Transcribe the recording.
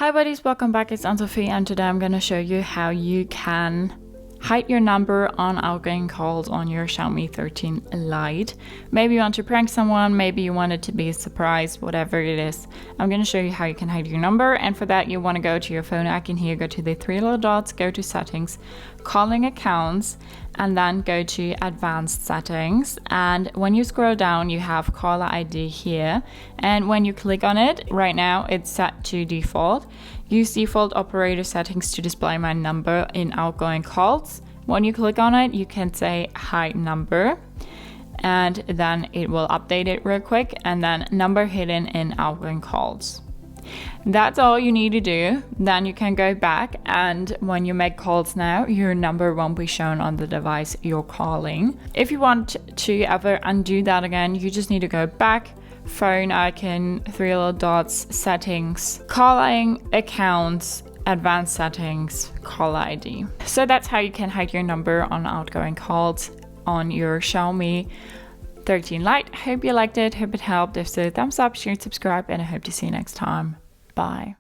Hi buddies, welcome back. It's Anne-Sophie and today I'm going to show you how you can hide your number on outgoing calls on your Xiaomi 13 Lite. Maybe you want to prank someone, maybe you want it to be a surprise, whatever it is. I'm going to show you how you can hide your number, and for that you want to go to your phone icon here, go to the three little dots, go to settings, calling accounts, and then go to advanced settings. And when you scroll down you have caller ID here, and when you click on it, right now it's set to default. Use default operator settings to display my number in outgoing calls. When you click on it you can say hide number, and then it will update it real quick, and then number hidden in outgoing calls. That's all you need to do. Then you can go back, and when you make calls now, your number won't be shown on the device you're calling. If you want to ever undo that again, you just need to go back, phone icon, three little dots, settings, calling accounts, advanced settings, caller ID. So that's how you can hide your number on outgoing calls on your Xiaomi 13 Lite. Hope you liked it, hope it helped. If so, thumbs up, share, subscribe, and I hope to see you next time. Bye.